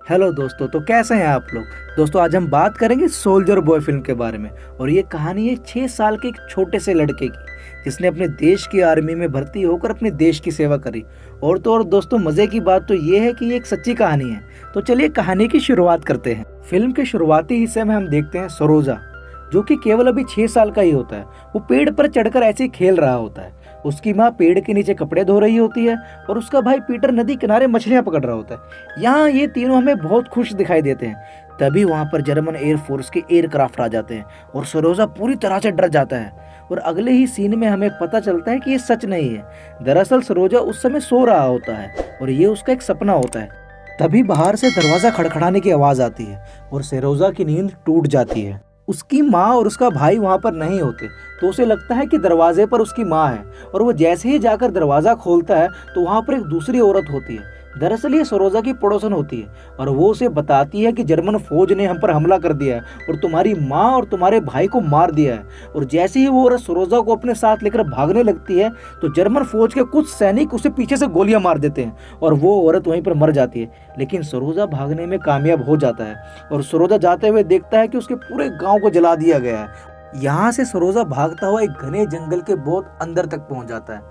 Hello दोस्तों, तो कैसे हैं आप लोग। दोस्तों, आज हम बात करेंगे सोल्जर बॉय फिल्म के बारे में। और ये कहानी है 6 साल के एक छोटे से लड़के की, जिसने अपने देश की आर्मी में भर्ती होकर अपने देश की सेवा करी। और तो और दोस्तों, मज़े की बात तो ये है कि ये एक सच्ची कहानी है। तो चलिए कहानी की शुरुआत करते हैं। फिल्म के शुरुआती हिस्से में हम देखते हैं सरोजा, जो कि केवल अभी 6 साल का ही होता है। वो पेड़ पर चढ़कर ऐसे ही खेल रहा होता है। उसकी माँ पेड़ के नीचे कपड़े धो रही होती है और उसका भाई पीटर नदी किनारे मछलियां पकड़ रहा होता है। यहाँ ये तीनों हमें बहुत खुश दिखाई देते हैं। तभी वहाँ पर जर्मन एयरफोर्स के एयरक्राफ्ट आ जाते हैं और सरोजा पूरी तरह से डर जाता है। और अगले ही सीन में हमें पता चलता है कि ये सच नहीं है। दरअसल सरोजा उस समय सो रहा होता है और ये उसका एक सपना होता है। तभी बाहर से दरवाजा खड़खड़ाने की आवाज आती है और सरोजा की नींद टूट जाती है। उसकी माँ और उसका भाई वहाँ पर नहीं होते, तो उसे लगता है कि दरवाजे पर उसकी माँ है। और वो जैसे ही जाकर दरवाज़ा खोलता है तो वहाँ पर एक दूसरी औरत होती है। दरअसल ये सरोजा की पड़ोसन होती है और वो उसे बताती है कि जर्मन फौज ने हम पर हमला कर दिया है और तुम्हारी माँ और तुम्हारे भाई को मार दिया है। और जैसे ही वो औरत सरोजा को अपने साथ लेकर भागने लगती है तो जर्मन फौज के कुछ सैनिक उसे पीछे से गोलियां मार देते हैं और वो औरत वहीं पर मर जाती है। लेकिन सरोजा भागने में कामयाब हो जाता है और सरोजा जाते हुए देखता है कि उसके पूरे गाँव को जला दिया गया है। यहाँ से सरोजा भागता हुआ एक घने जंगल के बहुत अंदर तक पहुँच जाता है,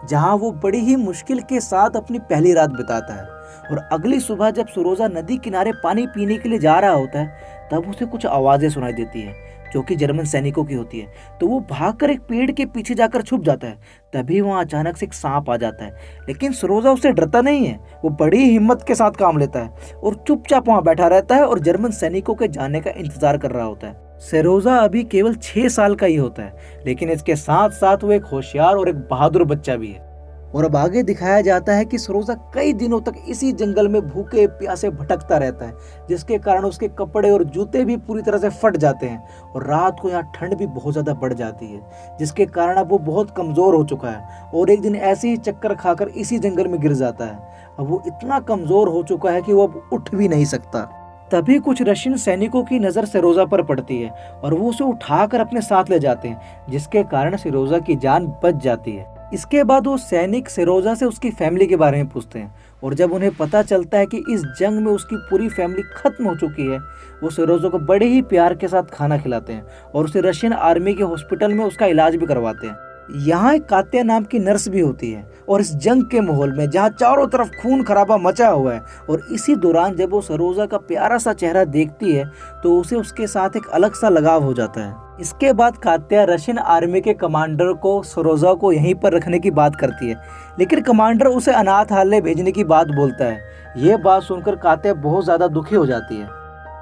जहाँ वो बड़ी ही मुश्किल के साथ अपनी पहली रात बिताता है। और अगली सुबह जब सरोजा नदी किनारे पानी पीने के लिए जा रहा होता है, तब उसे कुछ आवाज़ें सुनाई देती है जो कि जर्मन सैनिकों की होती है। तो वो भागकर एक पेड़ के पीछे जाकर छुप जाता है। तभी वहाँ अचानक से एक सांप आ जाता है, लेकिन सरोजा उससे डरता नहीं है। वो बड़ी हिम्मत के साथ काम लेता है और चुपचाप वहाँ बैठा रहता है और जर्मन सैनिकों के जाने का इंतजार कर रहा होता है। सरोजा अभी केवल 6 साल का ही होता है, लेकिन इसके साथ साथ वो एक होशियार और एक बहादुर बच्चा भी है। और अब आगे दिखाया जाता है कि सरोजा कई दिनों तक इसी जंगल में भूखे प्यासे भटकता रहता है, जिसके कारण उसके कपड़े और जूते भी पूरी तरह से फट जाते हैं। और रात को यहाँ ठंड भी बहुत ज़्यादा बढ़ जाती है, जिसके कारण अब वो बहुत कमज़ोर हो चुका है और एक दिन ऐसे ही चक्कर खाकर इसी जंगल में गिर जाता है। अब वो इतना कमज़ोर हो चुका है कि वो अब उठ भी नहीं सकता। तभी कुछ रशियन सैनिकों की नज़र सरोजा पर पड़ती है और वो उसे उठाकर अपने साथ ले जाते हैं, जिसके कारण सरोजा की जान बच जाती है। इसके बाद वो सैनिक सरोजा से उसकी फैमिली के बारे में पूछते हैं और जब उन्हें पता चलता है कि इस जंग में उसकी पूरी फैमिली खत्म हो चुकी है, वो सरोजा को बड़े ही प्यार के साथ खाना खिलाते हैं और उसे रशियन आर्मी के हॉस्पिटल में उसका इलाज भी करवाते हैं। यहाँ एक कात्या नाम की नर्स भी होती है और इस जंग के माहौल में जहाँ चारों तरफ खून खराबा मचा हुआ है और इसी दौरान जब वो सरोजा का प्यारा सा चेहरा देखती है तो उसे उसके साथ एक अलग सा लगाव हो जाता है। इसके बाद कात्या रशियन आर्मी के कमांडर को सरोजा को यहीं पर रखने की बात करती है, लेकिन कमांडर उसे अनाथालय भेजने की बात बोलता है। ये बात सुनकर कात्या बहुत ज़्यादा दुखी हो जाती है।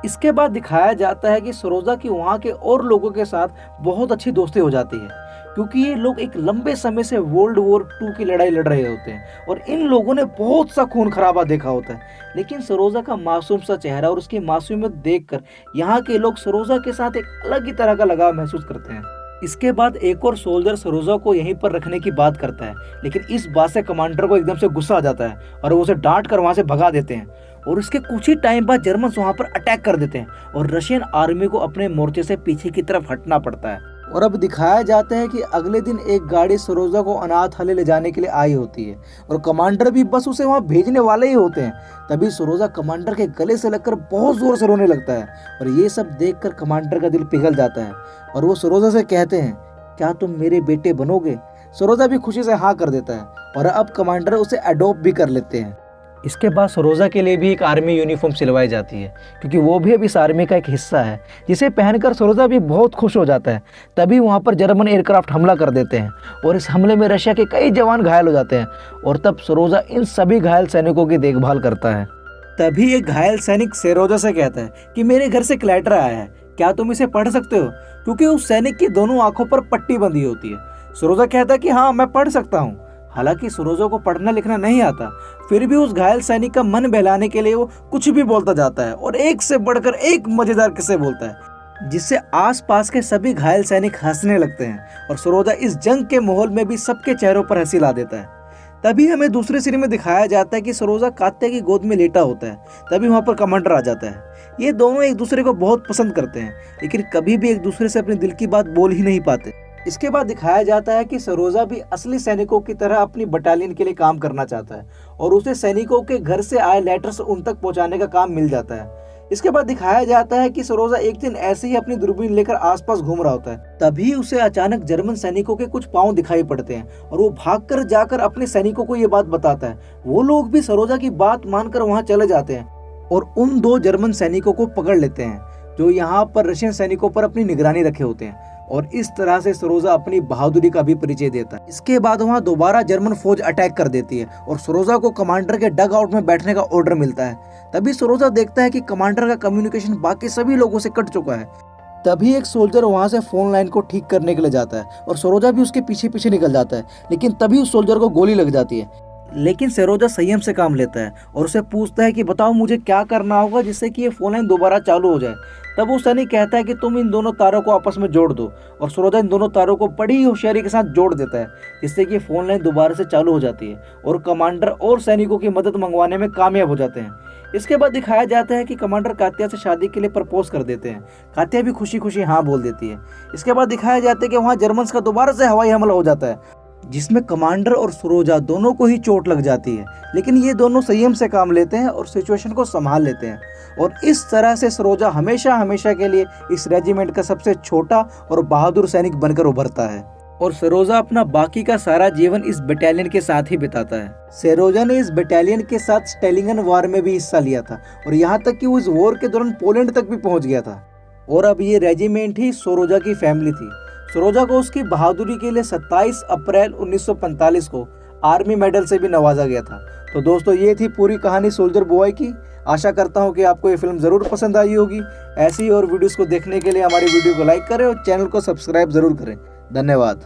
इसके बाद दिखाया जाता है कि सरोजा की वहाँ के और लोगों के साथ बहुत अच्छी दोस्ती हो जाती है, क्योंकि ये लोग एक लंबे समय से वर्ल्ड वॉर 2 की लड़ाई लड़ रहे होते हैं और इन लोगों ने बहुत सा खून खराबा देखा होता है। लेकिन सरोजा का मासूम सा चेहरा और उसकी मासूमियत देखकर यहाँ के लोग सरोजा के साथ एक अलग ही तरह का लगाव महसूस करते हैं। इसके बाद एक और सोल्जर सरोजा को यहीं पर रखने की बात करता है, लेकिन इस बात से कमांडर को एकदम से गुस्सा आ जाता है और वो उसे डांट कर वहाँ से भगा देते हैं। और उसके कुछ ही टाइम बाद जर्मन वहाँ पर अटैक कर देते हैं और रशियन आर्मी को अपने मोर्चे से पीछे की तरफ हटना पड़ता है। और अब दिखाया जाता है कि अगले दिन एक गाड़ी सरोजा को अनाथालय ले जाने के लिए आई होती है और कमांडर भी बस उसे वहाँ भेजने वाले ही होते हैं। तभी सरोजा कमांडर के गले से लगकर बहुत जोर से रोने लगता है और ये सब देखकर कमांडर का दिल पिघल जाता है और वो सरोजा से कहते हैं, क्या तुम मेरे बेटे बनोगे। सरोजा भी खुशी से हाँ कर देता है और अब कमांडर उसे अडॉप्ट भी कर लेते हैं। इसके बाद सरोजा के लिए भी एक आर्मी यूनिफॉर्म सिलवाई जाती है, क्योंकि वो भी अब इस आर्मी का एक हिस्सा है, जिसे पहनकर सरोजा भी बहुत खुश हो जाता है। तभी वहाँ पर जर्मन एयरक्राफ्ट हमला कर देते हैं और इस हमले में रशिया के कई जवान घायल हो जाते हैं और तब सरोजा इन सभी घायल सैनिकों की देखभाल करता है। तभी एक घायल सैनिक सरोजा से कहता है कि मेरे घर से एक लेटर आया है, क्या तुम इसे पढ़ सकते हो, क्योंकि उस सैनिक की दोनों आंखों पर पट्टी बंधी होती है। सरोजा कहता है कि हाँ, मैं पढ़ सकता हूँ। हालांकि सरोजा को पढ़ना लिखना नहीं आता, फिर भी उस घायल सैनिक का मन बहलाने के लिए वो कुछ भी बोलता जाता है और एक से बढ़कर एक मजेदार किस्से बोलता है, जिससे आसपास के सभी घायल सैनिक हंसने लगते हैं और सरोजा इस जंग के माहौल में भी सबके चेहरों पर हंसी ला देता है। तभी हमें दूसरे सीन में दिखाया जाता है कि सरोजा कात्या की गोद में लेटा होता है। तभी वहाँ पर कमांडर आ जाता है। ये दोनों एक दूसरे को बहुत पसंद करते हैं, लेकिन कभी भी एक दूसरे से अपने दिल की बात बोल ही नहीं पाते। इसके बाद दिखाया जाता है कि सरोजा भी असली सैनिकों की तरह अपनी बटालियन के लिए काम करना चाहता है और उसे सैनिकों के घर से आए लेटर्स उन तक पहुंचाने का काम मिल जाता है। इसके बाद दिखाया जाता है कि सरोजा एक दिन ऐसे ही अपनी दूरबीन लेकर आसपास घूम रहा होता है, तभी उसे अचानक जर्मन सैनिकों के कुछ पांव दिखाई पड़ते हैं और वो भागकर जाकर अपने सैनिकों को ये बात बताता है। वो लोग भी सरोजा की बात मानकर वहां चले जाते हैं और उन 2 जर्मन सैनिकों को पकड़ लेते हैं जो यहाँ पर रशियन सैनिकों पर अपनी निगरानी रखे होते हैं और इस तरह से सरोजा अपनी बहादुरी का भी परिचय देता है। इसके बाद वहां दोबारा जर्मन फौज अटैक कर देती है और सरोजा को कमांडर के डग आउट में बैठने का ऑर्डर मिलता है। तभी सरोजा देखता है कि कमांडर का कम्युनिकेशन बाकी सभी लोगों से कट चुका है। तभी एक सोल्जर वहां से फोन लाइन को ठीक करने के लिए जाता है और सरोजा भी उसके पीछे पीछे निकल जाता है, लेकिन तभी उस सोल्जर को गोली लग जाती है। लेकिन सरोजा संयम से काम लेता है और उसे पूछता है कि बताओ मुझे क्या करना होगा जिससे कि ये फोन लाइन दोबारा चालू हो जाए। तब वो सैनिक कहता है कि तुम इन दोनों तारों को आपस में जोड़ दो और सरोजा इन दोनों तारों को बड़ी होशियारी के साथ जोड़ देता है, जिससे कि फोन लाइन दोबारा से चालू हो जाती है और कमांडर और सैनिकों की मदद मंगवाने में कामयाब हो जाते हैं। इसके बाद दिखाया जाता है कि कमांडर कात्या से शादी के लिए प्रपोज कर देते हैं। कात्या भी खुशी खुशी हाँ बोल देती है। इसके बाद दिखाया जाता है कि वहाँ जर्मन्स का दोबारा से हवाई हमला हो जाता है, जिसमें कमांडर और सरोजा दोनों को ही चोट लग जाती है, लेकिन ये दोनों संयम से काम लेते हैं और सिचुएशन को संभाल लेते हैं और इस तरह से सरोजा हमेशा हमेशा के लिए इस रेजिमेंट का सबसे छोटा और बहादुर सैनिक बनकर उभरता है और सरोजा अपना बाकी का सारा जीवन इस बटालियन के साथ ही बिताता है। सरोजा ने इस बटालियन के साथ स्टेलिंगन वार में भी हिस्सा लिया था और यहाँ तक कि वो इस वॉर के दौरान पोलैंड तक भी पहुँच गया था और अब ये रेजिमेंट ही सरोजा की फैमिली थी। सरोजा को उसकी बहादुरी के लिए 27 अप्रैल 1945 को आर्मी मेडल से भी नवाजा गया था। तो दोस्तों ये थी पूरी कहानी सोल्जर बॉय की। आशा करता हूँ कि आपको ये फिल्म ज़रूर पसंद आई होगी। ऐसी और वीडियोस को देखने के लिए हमारी वीडियो को लाइक करें और चैनल को सब्सक्राइब ज़रूर करें। धन्यवाद।